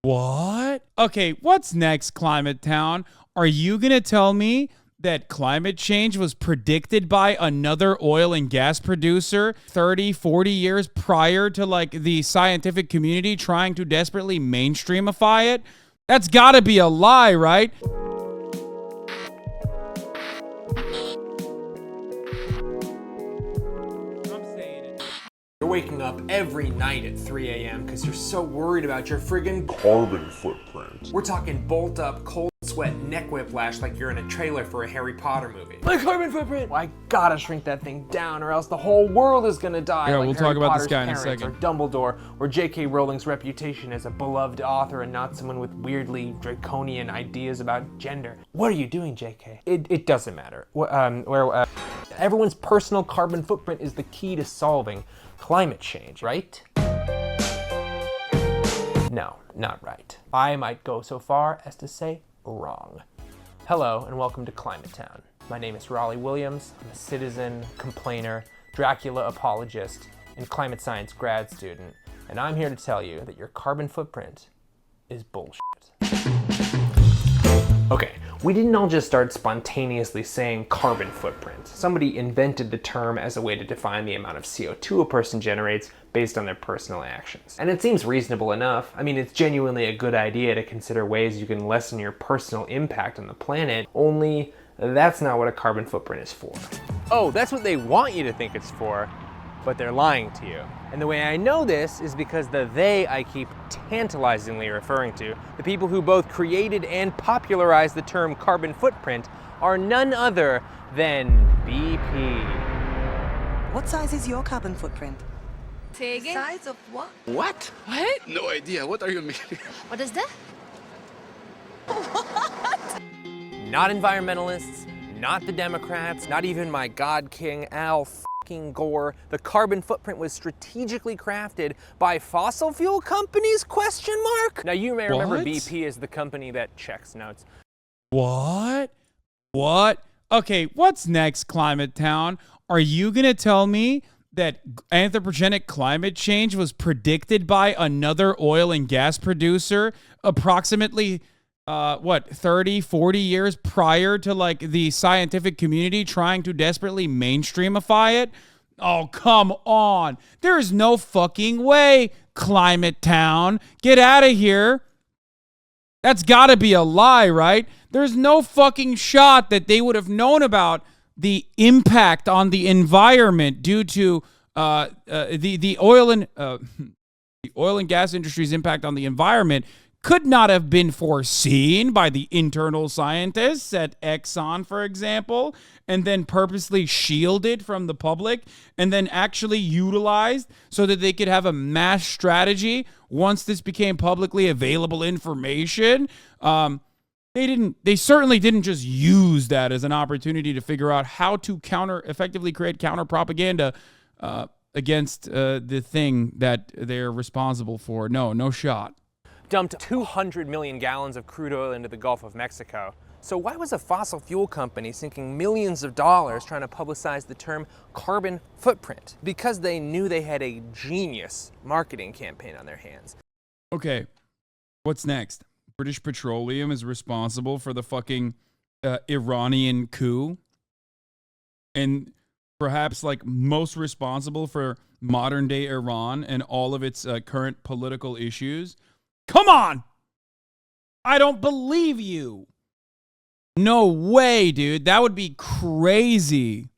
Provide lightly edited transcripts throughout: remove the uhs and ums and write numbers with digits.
What? Okay, what's next, Climate Town? Are you gonna tell me that climate change was predicted by another oil and gas producer 30, 40 years prior to like the scientific community trying to desperately mainstreamify it? That's gotta be a lie, right? You're waking up every night at 3 a.m. because you're so worried about your friggin' carbon footprint. We're talking bolt up, cold sweat, neck whiplash like you're in a trailer for a Harry Potter movie. My carbon footprint! I gotta shrink that thing down or else the whole world is gonna die. Yeah, like we'll Harry talk about Potter's this guy in a parents, second. Or Dumbledore, or J.K. Rowling's reputation as a beloved author and not someone with weirdly draconian ideas about gender. What are you doing, J.K.? It doesn't matter. Everyone's personal carbon footprint is the key to solving climate change, right? No, not right. I might go so far as to say wrong. Hello and welcome to Climate Town. My name is Raleigh Williams. I'm a citizen, complainer, Dracula apologist, and climate science grad student. And I'm here to tell you that your carbon footprint is bullshit. Okay, we didn't all just start spontaneously saying carbon footprint. Somebody invented the term as a way to define the amount of CO2 a person generates based on their personal actions. And it seems reasonable enough. I mean, it's genuinely a good idea to consider ways you can lessen your personal impact on the planet, only that's not what a carbon footprint is for. Oh, that's what they want you to think it's for, but they're lying to you. And the way I know this is because the they I keep tantalizingly referring to, the people who both created and popularized the term carbon footprint, are none other than BP. What size is your carbon footprint? Say again? Size of what? What? What? No idea. What are you meaning? What is that? Not environmentalists, not the Democrats, not even my God King Al fucking Gore. The carbon footprint was strategically crafted by fossil fuel companies, question mark? Now you may remember BP as the company that checks notes. What? What? Okay, what's next, Climate Town? Are you gonna tell me that anthropogenic climate change was predicted by another oil and gas producer approximately 30, 40 years prior to like the scientific community trying to desperately mainstreamify it? Oh, come on. There's no fucking way, Climate Town. Get out of here. That's gotta be a lie, right? There's no fucking shot that they would have known about the impact on the environment due to the oil and gas industry's impact on the environment could not have been foreseen by the internal scientists at Exxon, for example, and then purposely shielded from the public and then actually utilized so that they could have a mass strategy once this became publicly available information. They certainly didn't just use that as an opportunity to figure out how to effectively create counter propaganda against the thing that they're responsible for. No shot. Dumped 200 million gallons of crude oil into the Gulf of Mexico. So why was a fossil fuel company sinking millions of dollars trying to publicize the term carbon footprint? Because they knew they had a genius marketing campaign on their hands. Okay, what's next? British Petroleum is responsible for the fucking Iranian coup. And perhaps like most responsible for modern day Iran and all of its current political issues. Come on! I don't believe you. No way, dude. That would be crazy.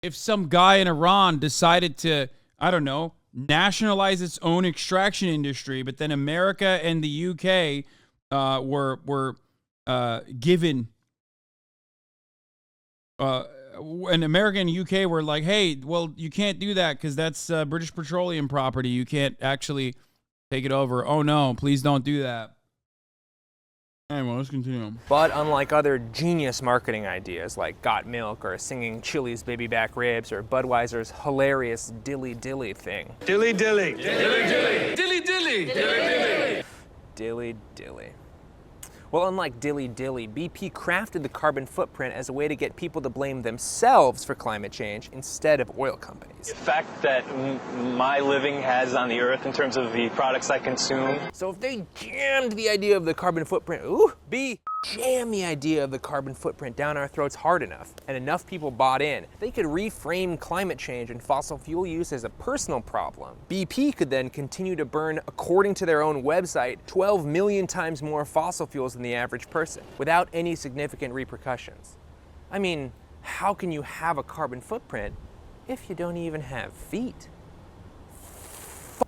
If some guy in Iran decided to, I don't know, nationalize its own extraction industry, but then America and the UK were given, and America and UK were like, hey, well, you can't do that because that's British Petroleum property. You can't actually take it over. Oh no, please don't do that. Anyway, let's continue. But unlike other genius marketing ideas like Got Milk or singing Chili's baby back ribs or Budweiser's hilarious dilly dilly thing. Dilly dilly. Dilly dilly. Dilly dilly. Dilly dilly. Dilly dilly. Well, unlike Dilly Dilly, BP crafted the carbon footprint as a way to get people to blame themselves for climate change instead of oil companies. The effect that my living has on the earth in terms of the products I consume. So if they jammed the idea of the carbon footprint, jam the idea of the carbon footprint down our throats hard enough, and enough people bought in, they could reframe climate change and fossil fuel use as a personal problem. BP could then continue to burn, according to their own website, 12 million times more fossil fuels than the average person, without any significant repercussions. I mean, how can you have a carbon footprint if you don't even have feet?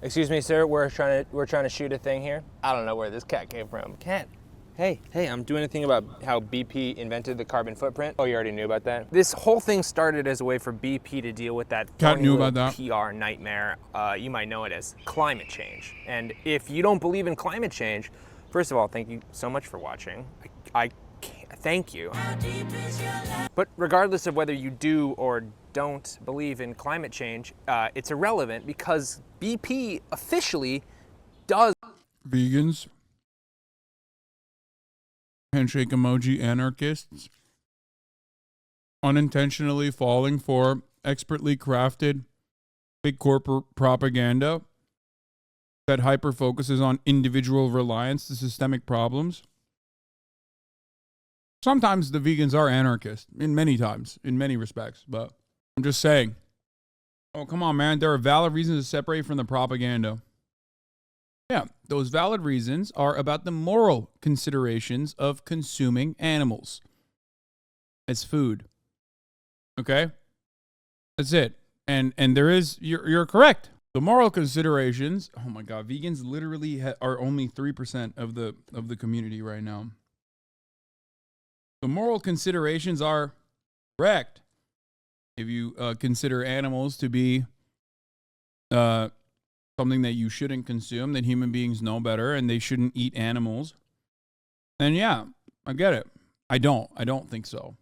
Excuse me, sir, we're trying to shoot a thing here. I don't know where this cat came from. Cat. Hey, I'm doing a thing about how BP invented the carbon footprint. Oh, you already knew about that? This whole thing started as a way for BP to deal with that Cat knew about that. PR nightmare. You might know it as climate change. And if you don't believe in climate change, first of all, thank you so much for watching. I thank you. But regardless of whether you do or don't believe in climate change, it's irrelevant because BP officially does. Vegans, handshake emoji anarchists, unintentionally falling for expertly crafted big corporate propaganda that hyper focuses on individual reliance to systemic problems. Sometimes the vegans are anarchists, in many respects, but I'm just saying. Oh, come on, man. There are valid reasons to separate from the propaganda. Yeah, those valid reasons are about the moral considerations of consuming animals as food. Okay? That's it. And there is, you're correct. The moral considerations, oh my God, vegans literally are only 3% of the community right now. The moral considerations are correct. If you consider animals to be something that you shouldn't consume, that human beings know better and they shouldn't eat animals, then yeah, I get it. I don't think so.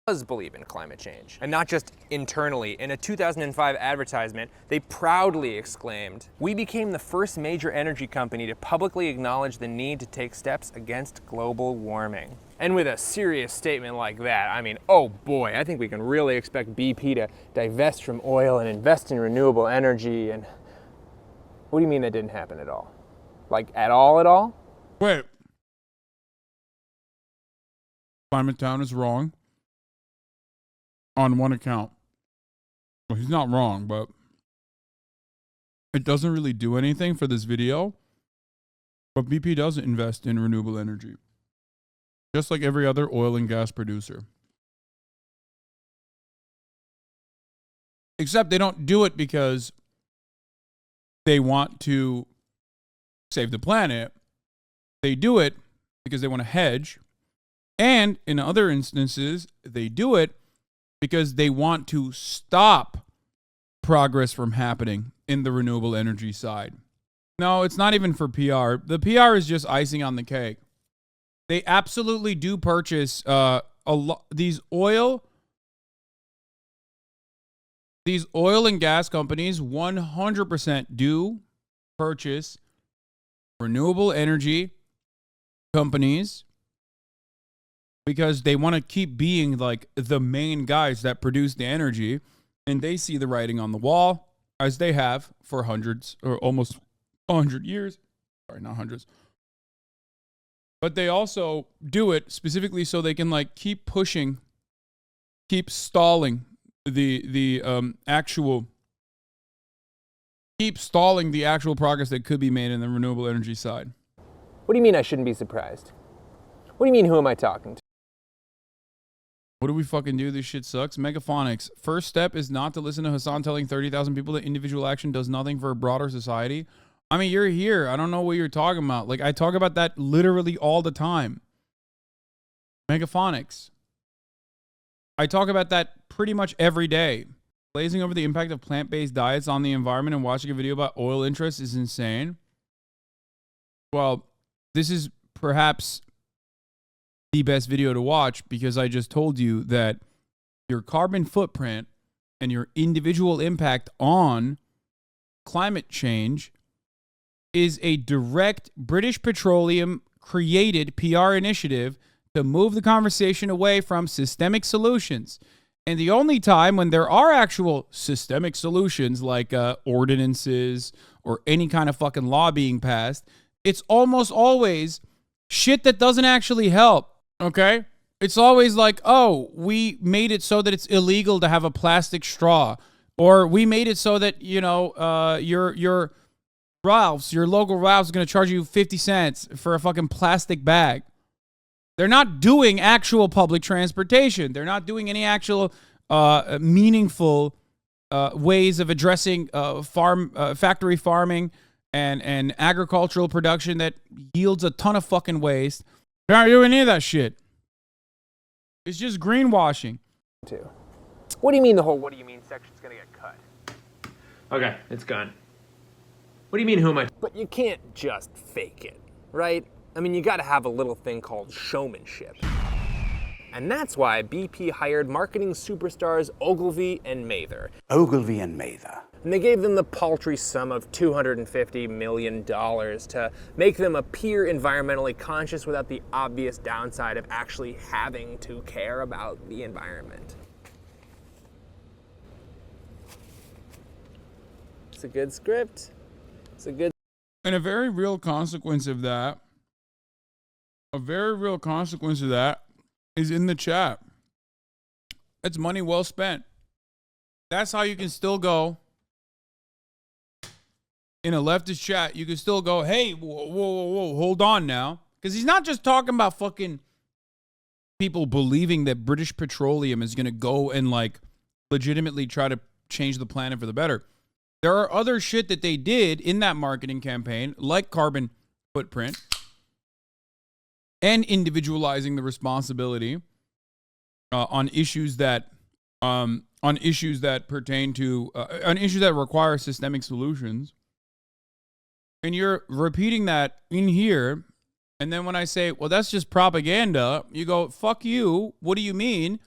Does believe in climate change, and not just internally. In a 2005 advertisement, they proudly exclaimed, "We became the first major energy company to publicly acknowledge the need to take steps against global warming." And with a serious statement like that, I mean, oh boy, I think we can really expect BP to divest from oil and invest in renewable energy. And what do you mean that didn't happen at all? Like at all? Wait. Climate Town is wrong. On one account. Well, he's not wrong, but it doesn't really do anything for this video. But BP doesn't invest in renewable energy, just like every other oil and gas producer. Except they don't do it because they want to save the planet. They do it because they want to hedge. And in other instances, they do it because they want to stop progress from happening in the renewable energy side. No, it's not even for PR. The PR is just icing on the cake. They absolutely do purchase these oil and gas companies 100% do purchase renewable energy companies because they want to keep being like the main guys that produce the energy, and they see the writing on the wall, as they have for hundreds or almost 100 years. Sorry, not hundreds. But they also do it specifically so they can like keep pushing, keep stalling the actual progress that could be made in the renewable energy side. What do you mean I shouldn't be surprised? What do you mean, who am I talking to? What do we fucking do? This shit sucks. Megaphonics. First step is not to listen to Hasan telling 30,000 people that individual action does nothing for a broader society. I mean, you're here. I don't know what you're talking about. Like, I talk about that literally all the time. Megaphonics. I talk about that pretty much every day. Blazing over the impact of plant-based diets on the environment and watching a video about oil interests is insane. Well, this is perhaps the best video to watch because I just told you that your carbon footprint and your individual impact on climate change is a direct British Petroleum created PR initiative to move the conversation away from systemic solutions. And the only time when there are actual systemic solutions like ordinances or any kind of fucking law being passed, it's almost always shit that doesn't actually help, okay? It's always like, oh, we made it so that it's illegal to have a plastic straw. Or we made it so that, you know, your Ralph's, your local Ralph's is going to charge you 50 cents for a fucking plastic bag. They're not doing actual public transportation. They're not doing any actual meaningful ways of addressing factory farming and agricultural production that yields a ton of fucking waste. They're not doing any of that shit. It's just greenwashing. What do you mean the whole what do you mean section's gonna get cut? Okay, it's gone. What do you mean who am I? But you can't just fake it, right? I mean, you gotta have a little thing called showmanship. And that's why BP hired marketing superstars Ogilvy and Mather. Ogilvy and Mather. And they gave them the paltry sum of $250 million to make them appear environmentally conscious without the obvious downside of actually having to care about the environment. It's a good script. It's a good... And a very real consequence of that, is in the chat. It's money well spent. That's how you can still go in a leftist chat. You can still go, hey, whoa, hold on now. Because he's not just talking about fucking people believing that British Petroleum is going to go and like legitimately try to change the planet for the better. There are other shit that they did in that marketing campaign, like carbon footprint and individualizing the responsibility on issues that pertain to on issues that require systemic solutions. And you're repeating that in here, and then when I say, well, that's just propaganda, you go, fuck you. What do you mean?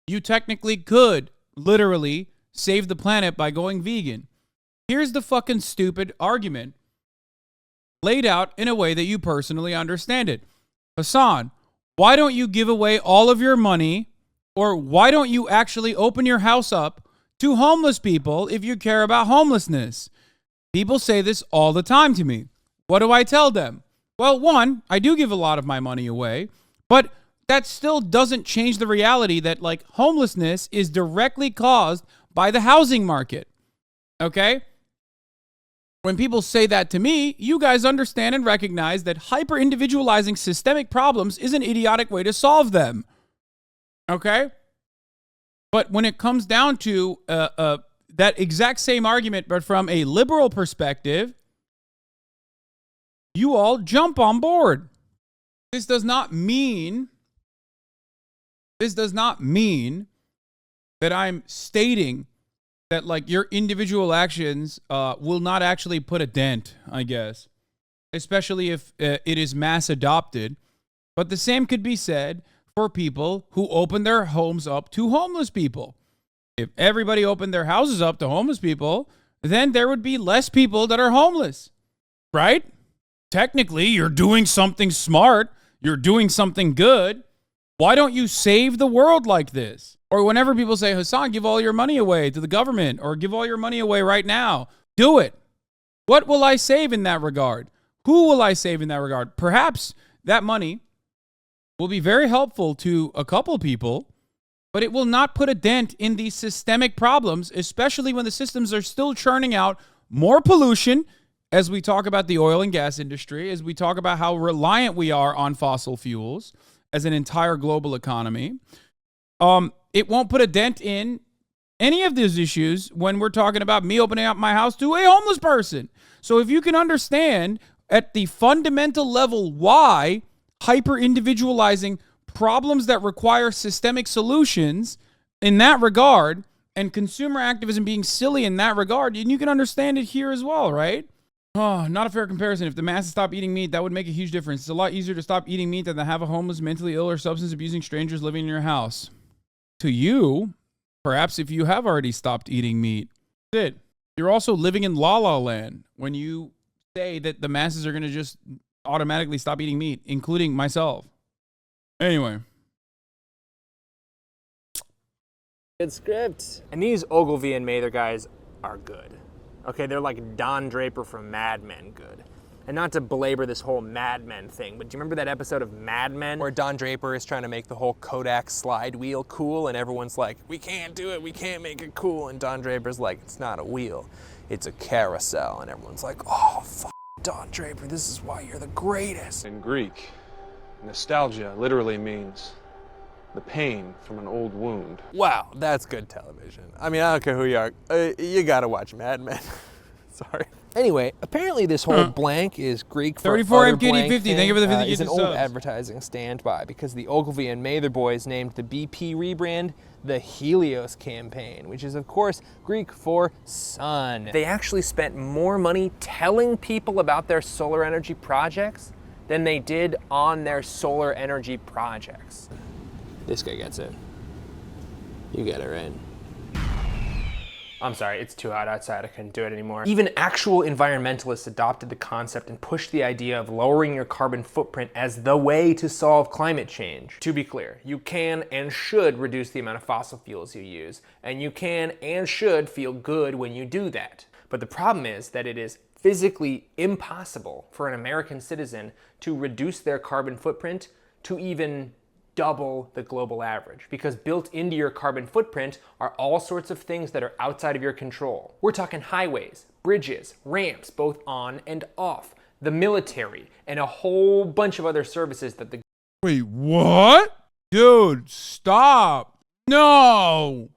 You technically could literally save the planet by going vegan. Here's the fucking stupid argument laid out in a way that you personally understand it. Hasan, why don't you give away all of your money, or why don't you actually open your house up to homeless people if you care about homelessness? People say this all the time to me. What do I tell them? Well, one, I do give a lot of my money away, but that still doesn't change the reality that like homelessness is directly caused by the housing market. Okay? When people say that to me, you guys understand and recognize that hyper-individualizing systemic problems is an idiotic way to solve them. Okay? But when it comes down to that exact same argument, but from a liberal perspective, you all jump on board. This does not mean that I'm stating that like your individual actions will not actually put a dent, I guess, especially if it is mass adopted. But the same could be said for people who open their homes up to homeless people. If everybody opened their houses up to homeless people, then there would be less people that are homeless, right? Technically, you're doing something smart. You're doing something good. Why don't you save the world like this? Or whenever people say, Hasan, give all your money away to the government, or give all your money away right now, do it. What will I save in that regard? Who will I save in that regard? Perhaps that money will be very helpful to a couple people, but it will not put a dent in these systemic problems, especially when the systems are still churning out more pollution, as we talk about the oil and gas industry, as we talk about how reliant we are on fossil fuels as an entire global economy. It won't put a dent in any of these issues when we're talking about me opening up my house to a homeless person. So if you can understand at the fundamental level why hyper-individualizing problems that require systemic solutions in that regard, and consumer activism being silly in that regard, and you can understand it here as well, right? Oh, not a fair comparison. If the masses stop eating meat, that would make a huge difference. It's a lot easier to stop eating meat than to have a homeless, mentally ill, or substance abusing strangers living in your house. To you, perhaps if you have already stopped eating meat, that's it. You're also living in La La Land when you say that the masses are going to just automatically stop eating meat, including myself. Anyway. Good script. And these Ogilvy and Mather guys are good. Okay, they're like Don Draper from Mad Men good. And not to belabor this whole Mad Men thing, but do you remember that episode of Mad Men where Don Draper is trying to make the whole Kodak slide wheel cool and everyone's like, we can't do it, we can't make it cool. And Don Draper's like, it's not a wheel, it's a carousel. And everyone's like, oh, Don Draper, this is why you're the greatest. In Greek, nostalgia literally means the pain from an old wound. Wow, that's good television. I mean, I don't care who you are, you gotta watch Mad Men. Sorry. Anyway, apparently this whole blank is Greek for 34 utter MKD blank 50. thing, Thank you for the 50 is an YouTube old subs. advertising standby because the Ogilvy and Mather boys named the BP rebrand the Helios campaign, which is of course Greek for sun. They actually spent more money telling people about their solar energy projects than they did on their solar energy projects. This guy gets it. You get it, right? I'm sorry, it's too hot outside, I couldn't do it anymore. Even actual environmentalists adopted the concept and pushed the idea of lowering your carbon footprint as the way to solve climate change. To be clear, you can and should reduce the amount of fossil fuels you use, and you can and should feel good when you do that. But the problem is that it is physically impossible for an American citizen to reduce their carbon footprint to even double the global average, because built into your carbon footprint are all sorts of things that are outside of your control. We're talking highways, bridges, ramps, both on and off, the military, and a whole bunch of other services that the Wait, what? Dude, stop. No.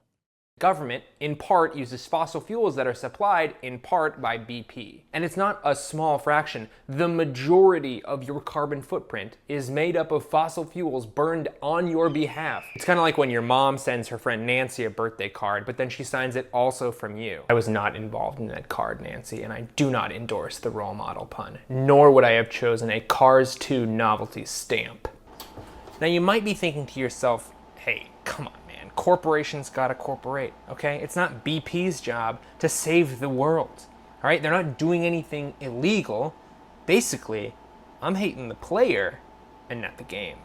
government, in part, uses fossil fuels that are supplied, in part, by BP. And it's not a small fraction. The majority of your carbon footprint is made up of fossil fuels burned on your behalf. It's kind of like when your mom sends her friend Nancy a birthday card, but then she signs it also from you. I was not involved in that card, Nancy, and I do not endorse the role model pun, nor would I have chosen a Cars 2 novelty stamp. Now, you might be thinking to yourself, hey, come on. Corporations gotta corporate, okay? It's not BP's job to save the world, all right? They're not doing anything illegal. Basically, I'm hating the player and not the game.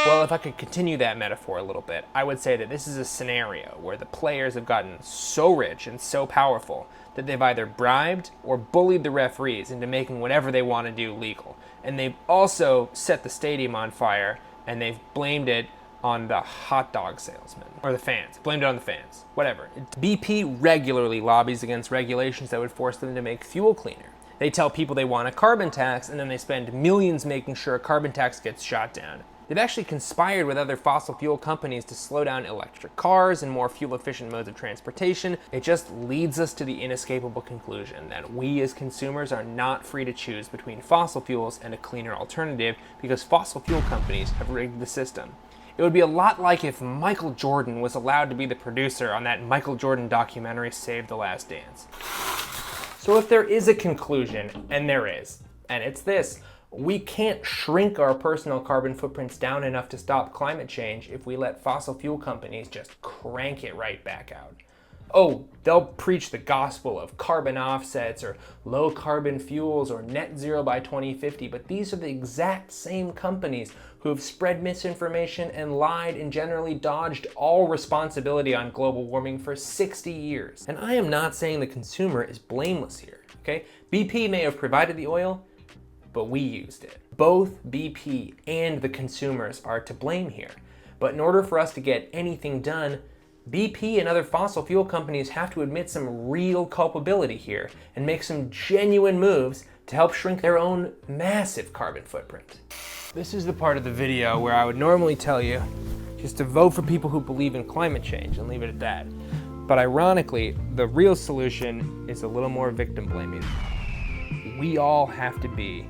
Well, if I could continue that metaphor a little bit, I would say that this is a scenario where the players have gotten so rich and so powerful that they've either bribed or bullied the referees into making whatever they want to do legal. And they've also set the stadium on fire, and they've blamed it on the hot dog salesman, or the fans. Blamed it on the fans, whatever. BP regularly lobbies against regulations that would force them to make fuel cleaner. They tell people they want a carbon tax, and then they spend millions making sure a carbon tax gets shot down. They've actually conspired with other fossil fuel companies to slow down electric cars and more fuel-efficient modes of transportation. It just leads us to the inescapable conclusion that we as consumers are not free to choose between fossil fuels and a cleaner alternative because fossil fuel companies have rigged the system. It would be a lot like if Michael Jordan was allowed to be the producer on that Michael Jordan documentary, Save the Last Dance. So if there is a conclusion, and there is, and it's this: we can't shrink our personal carbon footprints down enough to stop climate change if we let fossil fuel companies just crank it right back out. Oh, they'll preach the gospel of carbon offsets or low carbon fuels or net zero by 2050, but these are the exact same companies who have spread misinformation and lied and generally dodged all responsibility on global warming for 60 years. And I am not saying the consumer is blameless here, okay? BP may have provided the oil, but we used it. Both BP and the consumers are to blame here. But in order for us to get anything done, BP and other fossil fuel companies have to admit some real culpability here and make some genuine moves to help shrink their own massive carbon footprint. This is the part of the video where I would normally tell you just to vote for people who believe in climate change and leave it at that. But ironically, the real solution is a little more victim blaming. We all have to be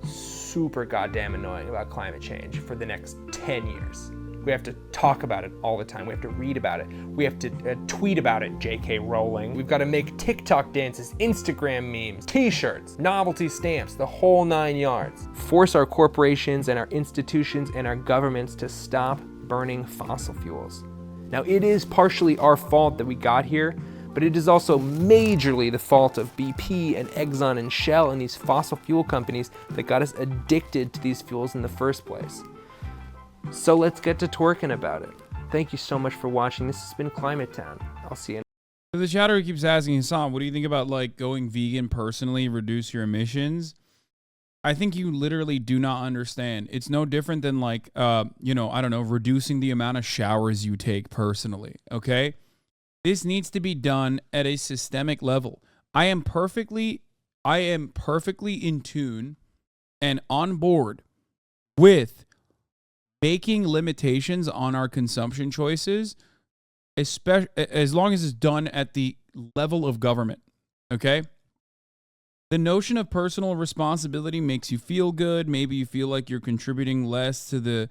super goddamn annoying about climate change for the next 10 years. We have to talk about it all the time. We have to read about it. We have to tweet about it, JK Rowling. We've got to make TikTok dances, Instagram memes, t-shirts, novelty stamps, the whole 9 yards. Force our corporations and our institutions and our governments to stop burning fossil fuels. Now, it is partially our fault that we got here, but it is also majorly the fault of BP and Exxon and Shell and these fossil fuel companies that got us addicted to these fuels in the first place. So let's get to twerking about it. Thank you so much for watching. This has been Climate Town. I'll see you. So the chatter keeps asking, Hasan, what do you think about like going vegan personally, reduce your emissions? I think you literally do not understand. It's no different than like, you know, I don't know, reducing the amount of showers you take personally. Okay. This needs to be done at a systemic level. I am perfectly in tune and on board with making limitations on our consumption choices, especially as long as it's done at the level of government. Okay. The notion of personal responsibility makes you feel good. Maybe you feel like you're contributing less to the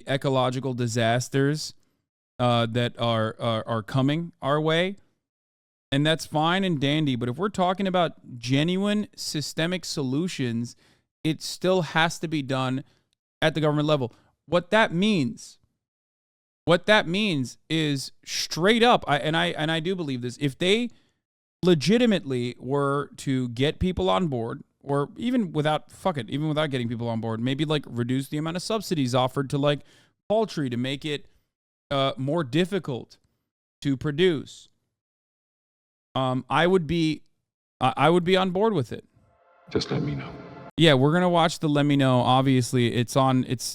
ecological disasters that are coming our way. And that's fine and dandy. But if we're talking about genuine systemic solutions, it still has to be done at the government level. What that means is straight up, I do believe this, if they legitimately were to get people on board, or even without getting people on board, maybe like reduce the amount of subsidies offered to like poultry to make it more difficult to produce, I would be on board with it. Just let me know. Yeah, we're gonna watch the Let Me Know. Obviously, it's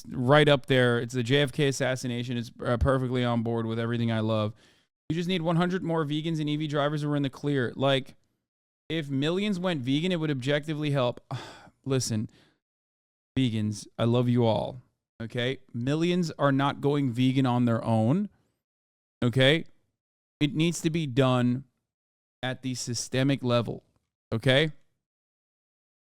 right up there. It's the JFK assassination. It's perfectly on board with everything I love. You just need 100 more vegans and EV drivers who are in the clear. Like, if millions went vegan, it would objectively help. Listen, vegans, I love you all. Okay? Millions are not going vegan on their own. Okay? It needs to be done at the systemic level. Okay?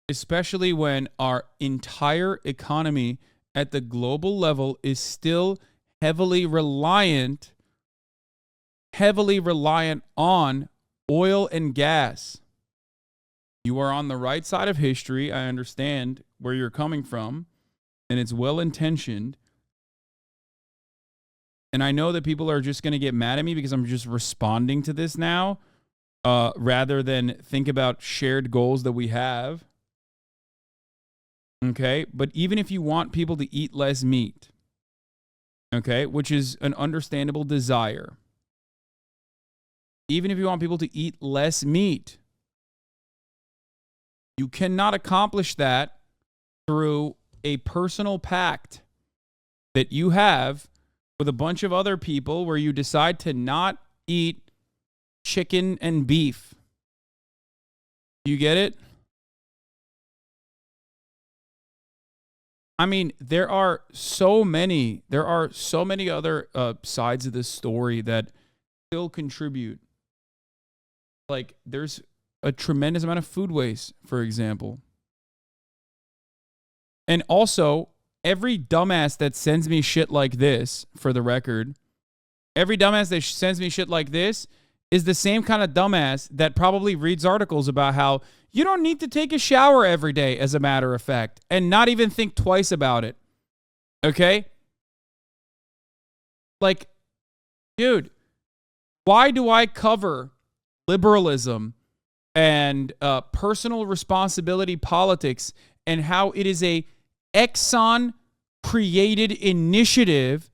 Especially when our entire economy at the global level is still heavily reliant on oil and gas. You are on the right side of history. I understand where you're coming from, and it's well-intentioned. And I know that people are just going to get mad at me because I'm just responding to this now, rather than think about shared goals that we have. Okay? But even if you want people to eat less meat, okay, which is an understandable desire, even if you want people to eat less meat, you cannot accomplish that through a personal pact that you have with a bunch of other people where you decide to not eat chicken and beef. You get it? I mean, there are so many other sides of this story that still contribute. Like, there's a tremendous amount of food waste, for example. And also, every dumbass that sends me shit like this, for the record, every dumbass that sends me shit like this is the same kind of dumbass that probably reads articles about how you don't need to take a shower every day, as a matter of fact, and not even think twice about it. Okay? Like, dude, why do I cover liberalism and personal responsibility politics and how it is a Exxon created initiative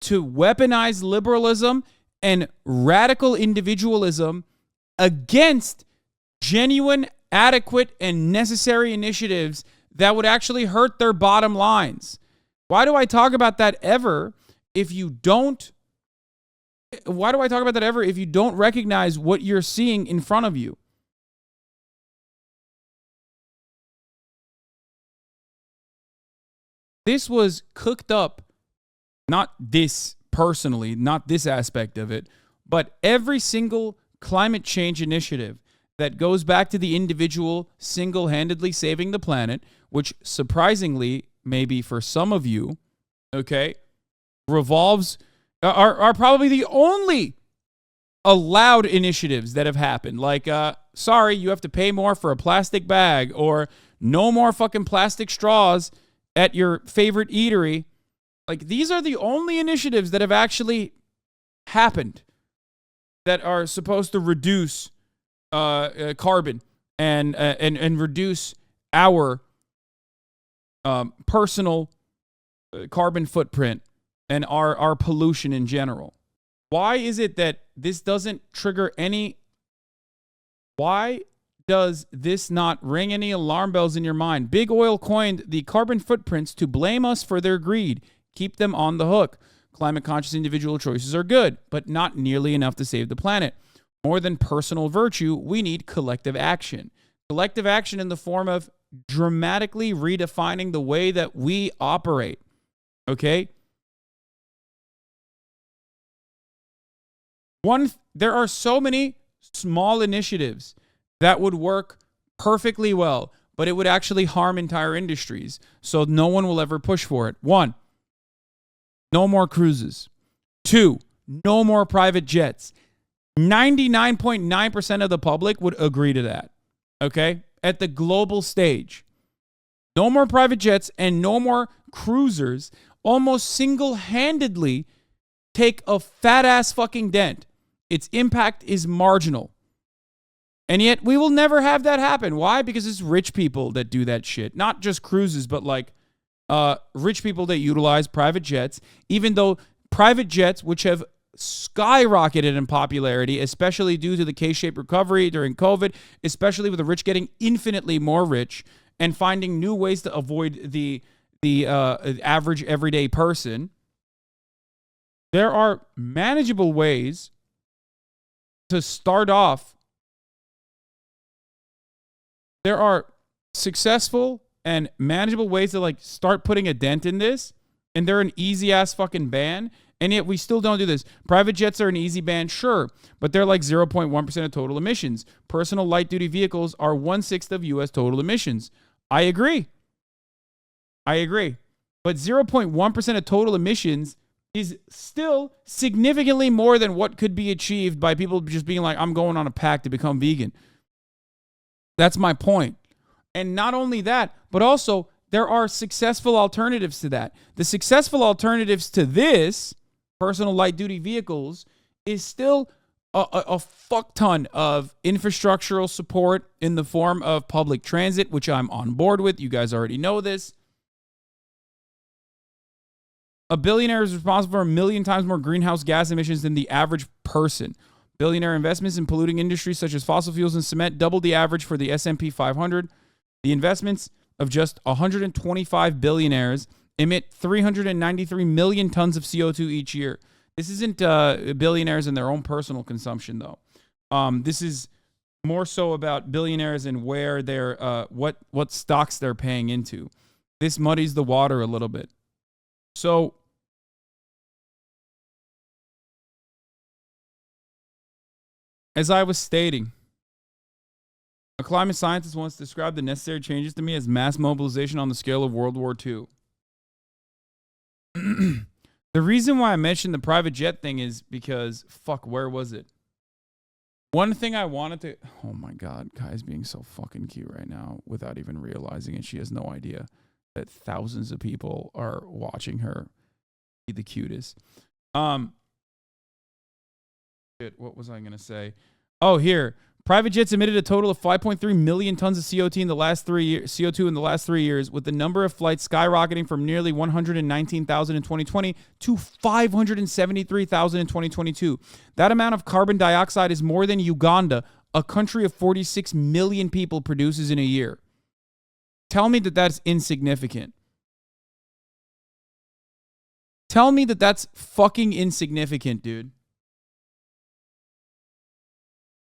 to weaponize liberalism and radical individualism against genuine, adequate, and necessary initiatives that would actually hurt their bottom lines? Why do I talk about that ever if you don't recognize what you're seeing in front of you? This was cooked up, not this personally, not this aspect of it, but every single climate change initiative that goes back to the individual single-handedly saving the planet, which surprisingly, maybe for some of you, okay, are probably the only allowed initiatives that have happened. Like, sorry, you have to pay more for a plastic bag, or no more fucking plastic straws at your favorite eatery. Like, these are the only initiatives that have actually happened that are supposed to reduce carbon and reduce our personal carbon footprint and our pollution in general. Why is it that this doesn't trigger any? Why does this not ring any alarm bells in your mind? Big Oil coined the carbon footprints to blame us for their greed. Keep them on the hook. Climate conscious individual choices are good, but not nearly enough to save the planet. More than personal virtue, we need collective action. Collective action in the form of dramatically redefining the way that we operate. Okay? There are so many small initiatives that would work perfectly well, but it would actually harm entire industries. So no one will ever push for it. 1, no more cruises. 2, no more private jets. 99.9% of the public would agree to that. Okay? At the global stage. No more private jets and no more cruisers almost single-handedly take a fat-ass fucking dent. Its impact is marginal. And yet we will never have that happen. Why? Because it's rich people that do that shit. Not just cruises, but like rich people that utilize private jets, even though private jets, which have skyrocketed in popularity, especially due to the K-shaped recovery during COVID, especially with the rich getting infinitely more rich and finding new ways to avoid the average everyday person. There are manageable ways to start off. There are successful and manageable ways to like start putting a dent in this, and they're an easy ass fucking ban, and yet we still don't do this. Private jets are an easy ban, sure, but they're like 0.1% of total emissions. Personal light duty vehicles are 1/6 of US total emissions. I agree. But 0.1% of total emissions is still significantly more than what could be achieved by people just being like, I'm going on a pact to become vegan. That's my point. And not only that, but also there are successful alternatives to that. The successful alternatives to this, personal light duty vehicles, is still a fuck ton of infrastructural support in the form of public transit, which I'm on board with. You guys already know this. A billionaire is responsible for 1 million times more greenhouse gas emissions than the average person. Billionaire investments in polluting industries such as fossil fuels and cement doubled the average for the S&P 500. The investments of just 125 billionaires emit 393 million tons of CO2 each year. This isn't billionaires in their own personal consumption, though. This is more so about billionaires and where they're, what stocks they're paying into. This muddies the water a little bit. So, as I was stating, a climate scientist once described the necessary changes to me as mass mobilization on the scale of World War II. The reason why I mentioned the private jet thing is because, where was it? One thing I wanted to... Oh my God, Kai's being so fucking cute right now without even realizing it. She has no idea that thousands of people are watching her be the cutest. What was I going to say? Oh, here. Private jets emitted a total of 5.3 million tons of CO2 in the last 3 years, with the number of flights skyrocketing from nearly 119,000 in 2020 to 573,000 in 2022. That amount of carbon dioxide is more than Uganda, a country of 46 million people, produces in a year. Tell me that that's insignificant. Tell me that that's fucking insignificant, dude.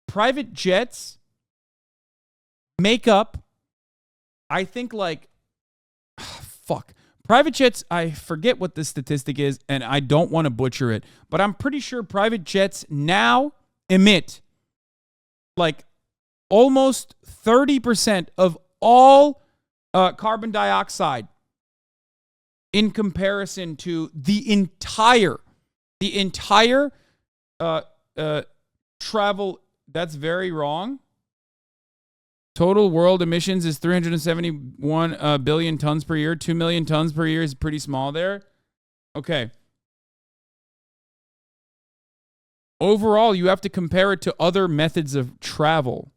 Private jets make up, I think, Private jets, I forget what the statistic is, and I don't want to butcher it, but I'm pretty sure private jets now emit almost 30% of all carbon dioxide in comparison to the entire travel. That's very wrong. Total world emissions is 371 billion tons per year. 2 million tons per year is pretty small there. Okay. Overall, you have to compare it to other methods of travel.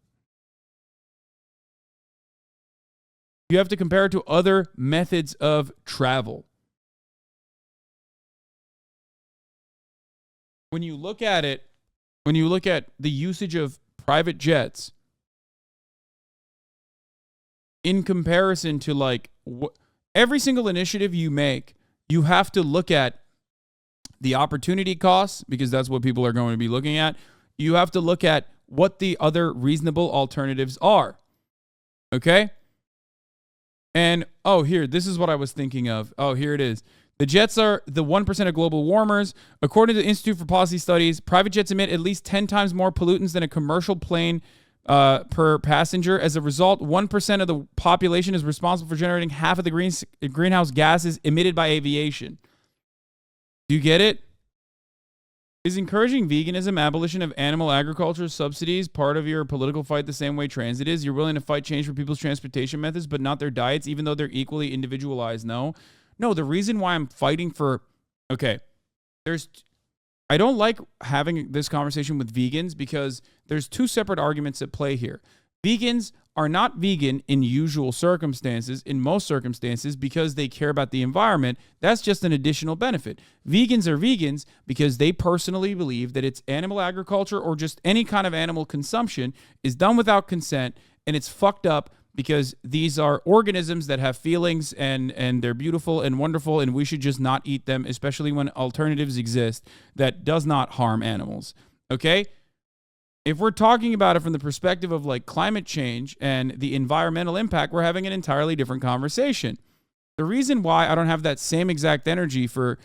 You have to compare it to other methods of travel. When you look at it, when you look at the usage of private jets in comparison to like every single initiative you make, you have to look at the opportunity costs, because that's what people are going to be looking at. You have to look at what the other reasonable alternatives are. Okay? And, here, this is what I was thinking of. Oh, here it is. The jets are the 1% of global warmers. According to the Institute for Policy Studies, private jets emit at least 10 times more pollutants than a commercial plane per passenger. As a result, 1% of the population is responsible for generating half of the greenhouse gases emitted by aviation. Do you get it? Is encouraging veganism, abolition of animal agriculture subsidies part of your political fight the same way transit is? You're willing to fight change for people's transportation methods, but not their diets, even though they're equally individualized? No, the reason why I'm fighting for... Okay, I don't like having this conversation with vegans because there's two separate arguments at play here. Vegans are not vegan in usual circumstances, in most circumstances, because they care about the environment. That's just an additional benefit. Vegans are vegans because they personally believe that it's animal agriculture or just any kind of animal consumption is done without consent, and it's fucked up because these are organisms that have feelings and they're beautiful and wonderful, and we should just not eat them, especially when alternatives exist that does not harm animals. Okay? If we're talking about it from the perspective of like climate change and the environmental impact, we're having an entirely different conversation. The reason why I don't have that same exact energy for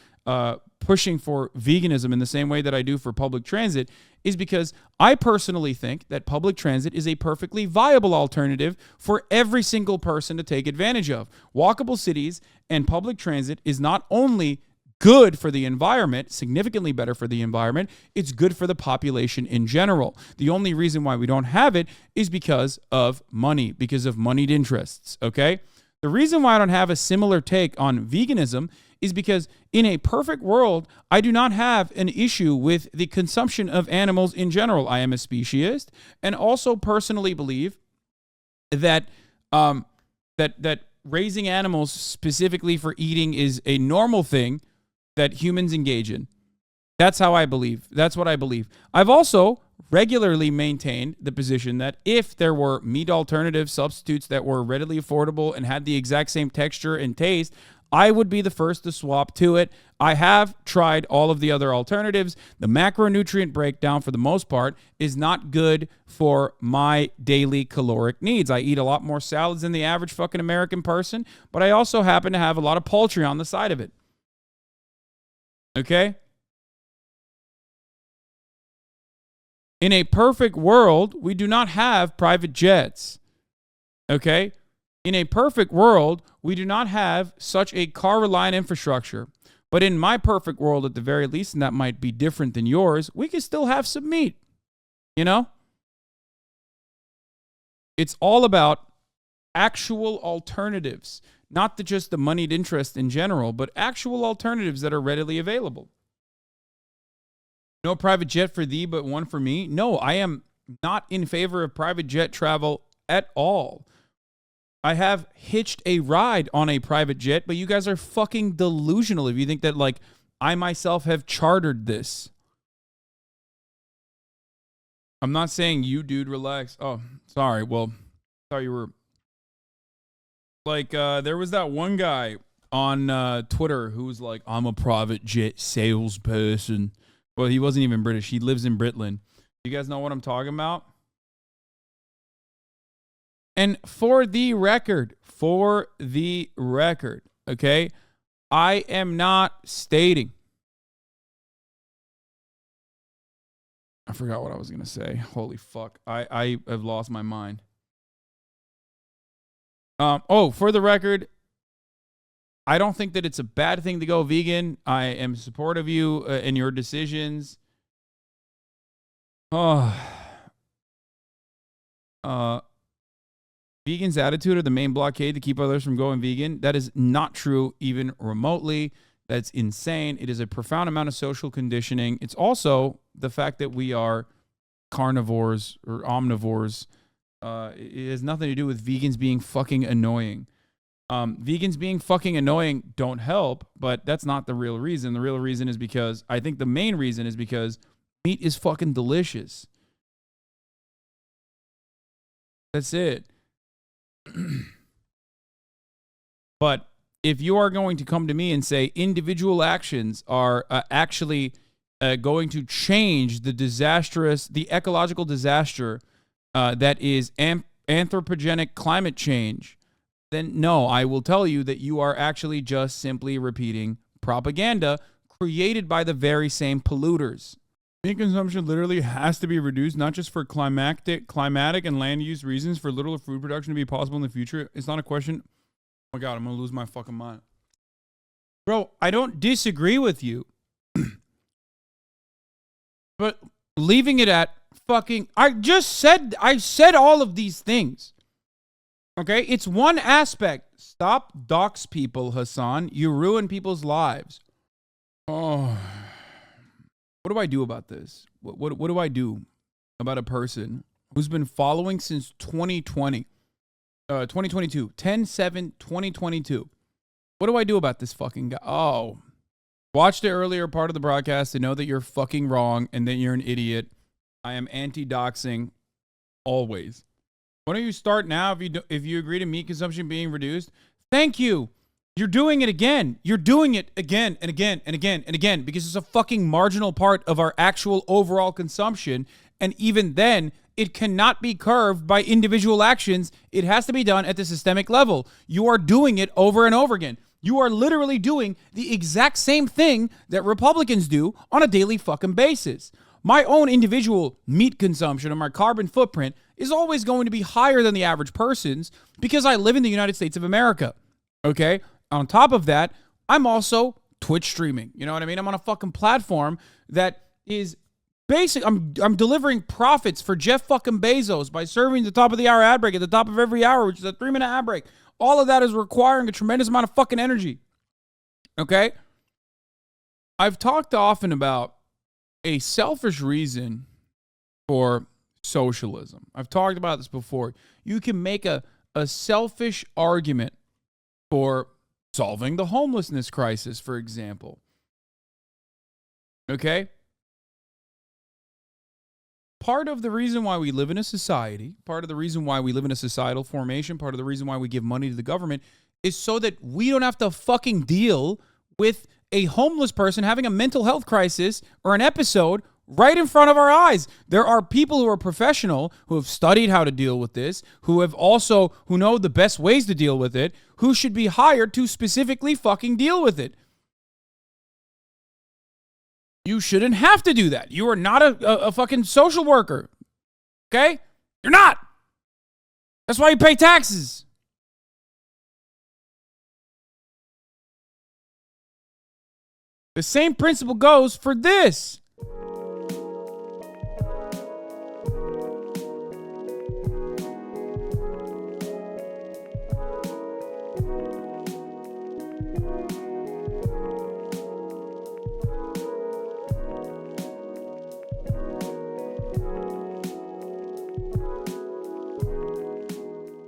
pushing for veganism in the same way that I do for public transit is because I personally think that public transit is a perfectly viable alternative for every single person to take advantage of. Walkable cities and public transit is not only good for the environment, significantly better for the environment, it's good for the population in general. The only reason why we don't have it is because of money, because of moneyed interests, okay? The reason why I don't have a similar take on veganism is because in a perfect world, I do not have an issue with the consumption of animals in general. I am a speciesist and also personally believe that that raising animals specifically for eating is a normal thing that humans engage in. That's how I believe. That's what I believe. I've also regularly maintained the position that if there were meat alternative substitutes that were readily affordable and had the exact same texture and taste, I would be the first to swap to it. I have tried all of the other alternatives. The macronutrient breakdown, for the most part, is not good for my daily caloric needs. I eat a lot more salads than the average fucking American person, but I also happen to have a lot of poultry on the side of it. Okay? In a perfect world, we do not have private jets. Okay? In a perfect world, we do not have such a car-reliant infrastructure. But in my perfect world, at the very least, and that might be different than yours, we can still have some meat. You know? It's all about actual alternatives. Not just the moneyed interest in general, but actual alternatives that are readily available. No private jet for thee, but one for me. No, I am not in favor of private jet travel at all. I have hitched a ride on a private jet, but you guys are fucking delusional if you think that, like, I myself have chartered this. I'm not saying you, dude, relax. Oh, sorry. Well, thought you were... Like, there was that one guy on Twitter who was like, I'm a private jet salesperson. Well, he wasn't even British. He lives in Britland. You guys know what I'm talking about? And for the record, okay, I am not stating. I forgot what I was going to say. Holy fuck. I have lost my mind. For the record, I don't think that it's a bad thing to go vegan. I am supportive of you in your decisions. Vegans' attitude are the main blockade to keep others from going vegan. That is not true even remotely. That's insane. It is a profound amount of social conditioning. It's also the fact that we are carnivores or omnivores. It has nothing to do with vegans being fucking annoying. Vegans being fucking annoying don't help, but that's not the real reason. The real reason is because, I think the main reason is because meat is fucking delicious. That's it. But if you are going to come to me and say individual actions are actually going to change the ecological disaster that is anthropogenic climate change, then no, I will tell you that you are actually just simply repeating propaganda created by the very same polluters. Meat consumption literally has to be reduced, not just for climatic and land use reasons, for literal food production to be possible in the future. It's not a question. Oh my God, I'm going to lose my fucking mind. Bro, I don't disagree with you. But leaving it at fucking, I said all of these things. Okay? It's one aspect. Stop dox people, Hasan. You ruin people's lives. Oh. What do I do about this? What do I do about a person who's been following since 2022, 10/7/2022? What do I do about this fucking guy? Oh, watch the earlier part of the broadcast to know that you're fucking wrong and that you're an idiot. I am anti-doxing always. Why don't you start now if you agree to meat consumption being reduced? Thank you. You're doing it again. You're doing it again and again and again and again because it's a fucking marginal part of our actual overall consumption. And even then, it cannot be curved by individual actions. It has to be done at the systemic level. You are doing it over and over again. You are literally doing the exact same thing that Republicans do on a daily fucking basis. My own individual meat consumption or my carbon footprint is always going to be higher than the average person's because I live in the United States of America. Okay? On top of that, I'm also Twitch streaming. You know what I mean? I'm on a fucking platform that is basic. I'm delivering profits for Jeff fucking Bezos by serving the top of the hour ad break at the top of every hour, which is a 3-minute ad break. All of that is requiring a tremendous amount of fucking energy. Okay? I've talked often about a selfish reason for socialism. I've talked about this before. You can make a selfish argument for solving the homelessness crisis, for example. Okay? Part of the reason why we live in a society, part of the reason why we live in a societal formation, part of the reason why we give money to the government is so that we don't have to fucking deal with a homeless person having a mental health crisis or an episode right in front of our eyes. There are people who are professional, who have studied how to deal with this, who know the best ways to deal with it, who should be hired to specifically fucking deal with it. You shouldn't have to do that. You are not a fucking social worker. Okay? You're not. That's why you pay taxes. The same principle goes for this.